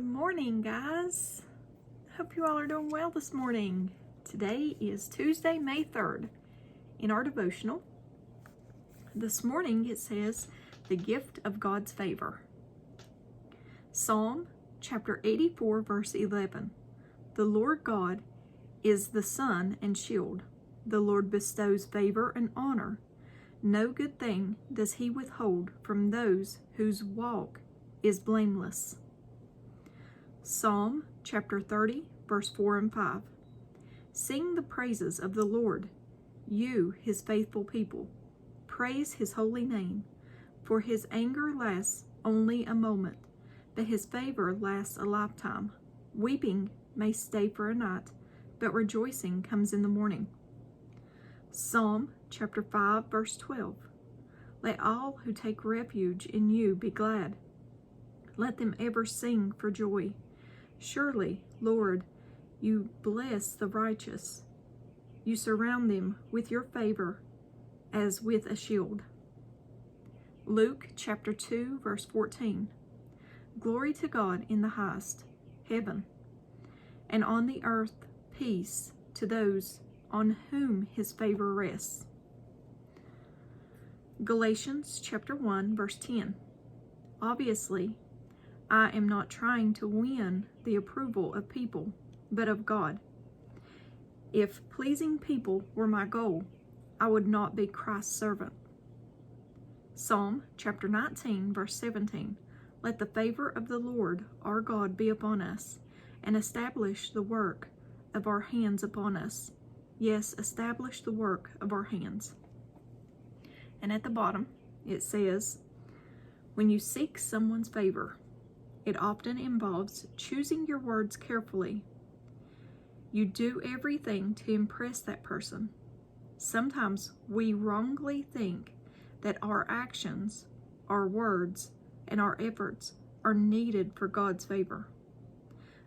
Good morning, guys. Hope you all are doing well this morning. Today is Tuesday, May 3rd. In our devotional, this morning it says, the gift of God's favor. Psalm chapter 84, verse 11. The Lord God is the sun and shield. The Lord bestows favor and honor. No good thing does he withhold from those whose walk is blameless. Psalm chapter 30, verse 4 and 5. Sing the praises of the Lord, you, his faithful people. Praise his holy name, for his anger lasts only a moment, but his favor lasts a lifetime. Weeping may stay for a night, but rejoicing comes in the morning. Psalm chapter 5, verse 12. Let all who take refuge in you be glad. Let them ever sing for joy. Surely, Lord, you bless the righteous. You surround them with your favor as with a shield. Luke chapter 2, verse 14. Glory to God in the highest heaven, and on the earth peace to those on whom his favor rests. Galatians chapter 1, verse 10. Obviously, I am not trying to win the approval of people, but of God. If pleasing people were my goal, I would not be Christ's servant. Psalm chapter 19, verse 17. Let the favor of the Lord our God be upon us, and establish the work of our hands upon us. Yes, establish the work of our hands. And at the bottom, it says, when you seek someone's favor, it often involves choosing your words carefully. You do everything to impress that person. Sometimes we wrongly think that our actions, our words, and our efforts are needed for God's favor.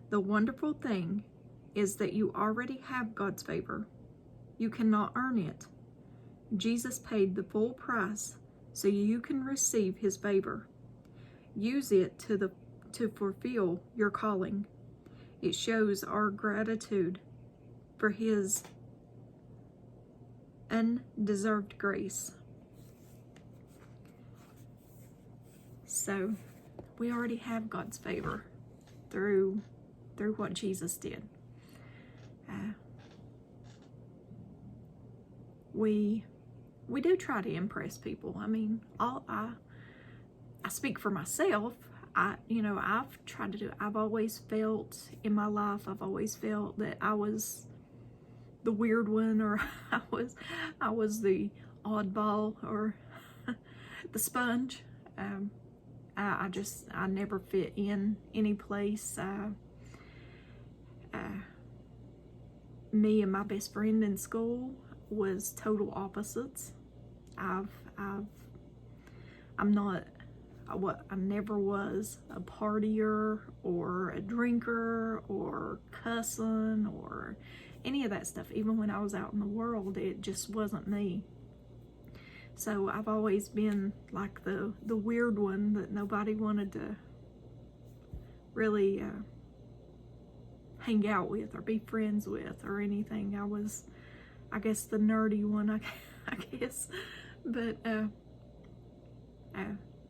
The wonderful thing is that you already have God's favor. You cannot earn it. Jesus paid the full price so you can receive his favor. Use it to fulfill your calling. It shows our gratitude for his undeserved grace. So we already have God's favor through what Jesus did. We do try to impress people. I mean, I speak for myself. I've tried to do it. I've always felt in my life, that I was the weird one, or I was the oddball, or the sponge. I never fit in any place. Me and my best friend in school was total opposites. I never was a partier or a drinker or cussing or any of that stuff. Even when I was out in the world, it just wasn't me. So I've always been like the weird one that nobody wanted to really hang out with or be friends with or anything. I was, I guess, the nerdy one, I guess. But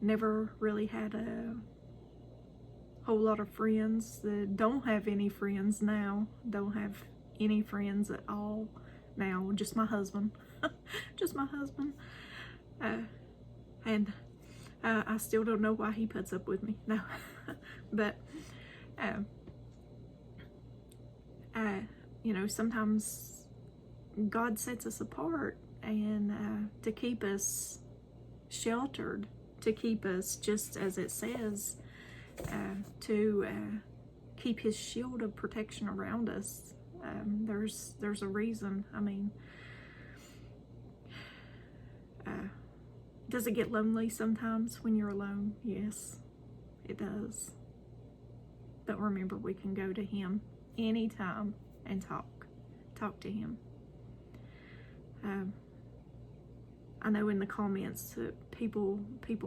never really had a whole lot of friends. Don't have any friends now. Don't have any friends at all now. Just my husband. Just my husband. And I still don't know why he puts up with me. No. But sometimes God sets us apart and to keep us sheltered, to keep us, just as it says, to keep his shield of protection around us. There's a reason. I mean, does it get lonely sometimes when you're alone? Yes, it does. But remember, we can go to him anytime and talk to him. I know in the comments people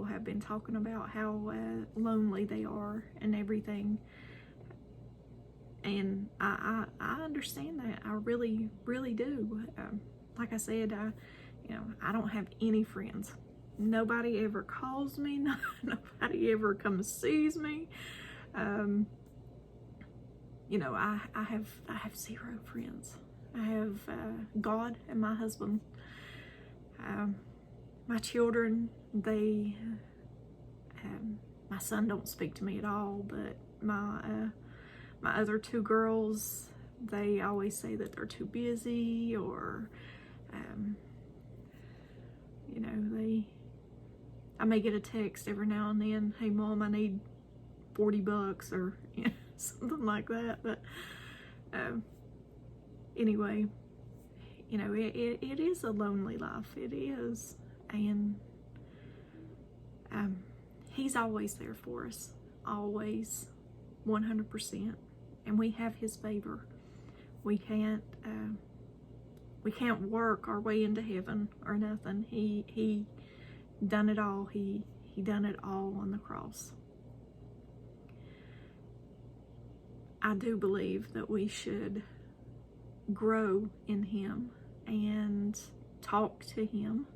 have been talking about how lonely they are and everything. And I understand that. I really, really do. Like I said, I don't have any friends. Nobody ever calls me. Nobody ever comes sees me. I have zero friends. I have God and my husband. My children, my son don't speak to me at all, but my other two girls, they always say that they're too busy, or I may get a text every now and then, hey mom, I need $40, or something like that. But anyway, it is a lonely life. It is. And he's always there for us, always, 100%. And we have his favor. We can't work our way into heaven or nothing. He done it all. He done it all on the cross. I do believe that we should grow in him and talk to him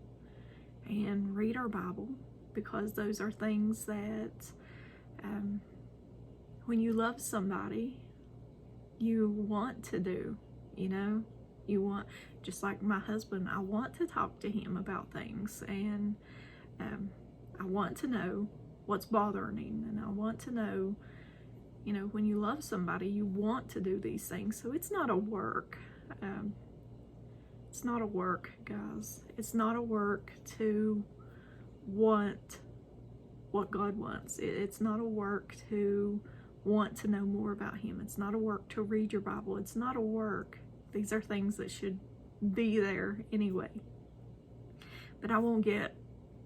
and read our Bible, because those are things that when you love somebody, you want to do. You want, just like my husband, I want to talk to him about things, and I want to know what's bothering him, and I want to know, when you love somebody, you want to do these things. So it's not a work. It's not a work, guys. It's not a work to want what God wants. It's not a work to want to know more about him. It's not a work to read your Bible. It's not a work. These are things that should be there anyway. But I won't get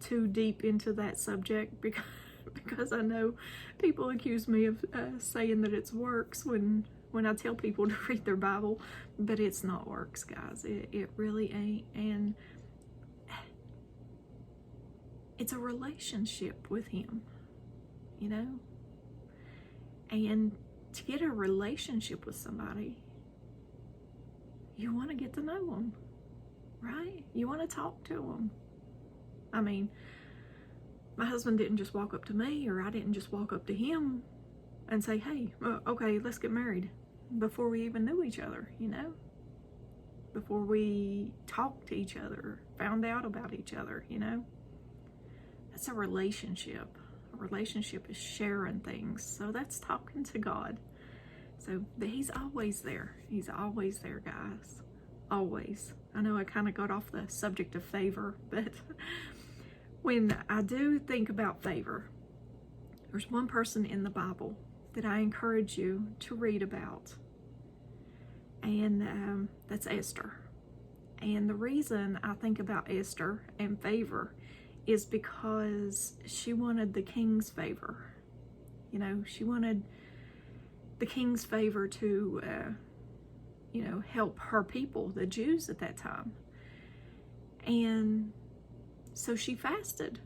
too deep into that subject, because I know people accuse me of saying that it's works when I tell people to read their Bible, but it's not works, guys. It really ain't. And it's a relationship with him, and to get a relationship with somebody, you want to get to know them, right? You want to talk to them. I mean, my husband didn't just walk up to me, or I didn't just walk up to him and say, hey, okay, let's get married, before we even knew each other, before we talked to each other, found out about each other, That's a relationship. A relationship is sharing things. So that's talking to God. So he's always there. He's always there, guys. Always. I know I kind of got off the subject of favor, but when I do think about favor, there's one person in the Bible that I encourage you to read about, and that's Esther. And the reason I think about Esther and favor is because she wanted the king's favor. She wanted the king's favor to, help her people, the Jews at that time. And so she fasted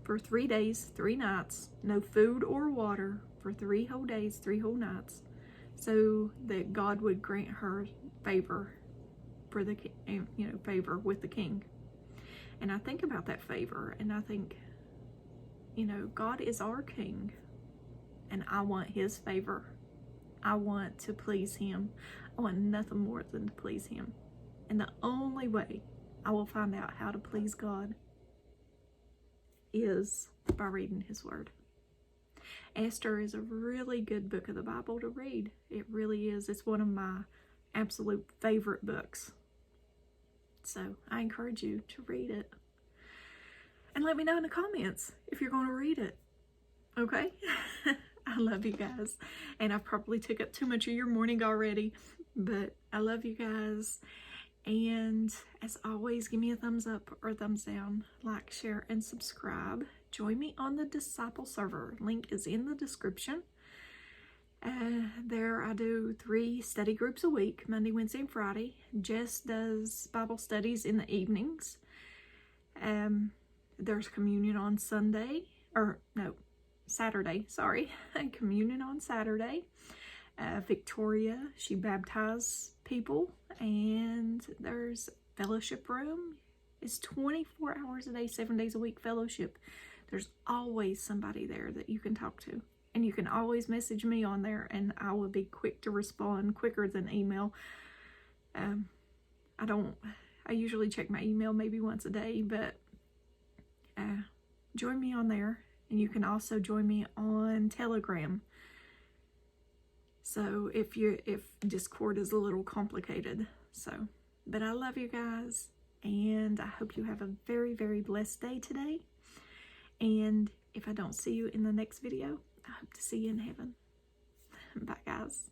for 3 days, 3 nights, no food or water for 3 whole days, 3 whole nights, so that God would grant her favor for the, favor with the king. And I think about that favor, and I think, God is our king, and I want his favor. I want to please him. I want nothing more than to please him. And the only way I will find out how to please God is by reading his word. Esther is a really good book of the Bible to read. It really is. It's one of my absolute favorite books. So I encourage you to read it. And let me know in the comments if you're going to read it. Okay? I love you guys. And I probably took up too much of your morning already. But I love you guys. And as always, give me a thumbs up or a thumbs down. Like, share, and subscribe. Join me on the Disciple server. Link is in the description. There I do 3 study groups a week, Monday, Wednesday, and Friday. Jess does Bible studies in the evenings. There's communion on Saturday, sorry. Communion on Saturday. Victoria, she baptized people, and there's fellowship room. It's 24 hours a day, 7 days a week fellowship. There's always somebody there that you can talk to. And you can always message me on there, and I will be quick to respond, quicker than email. I usually check my email maybe once a day, but join me on there. And you can also join me on Telegram. So if Discord is a little complicated. But I love you guys, and I hope you have a very, very blessed day today. And if I don't see you in the next video, I hope to see you in heaven. Bye, guys.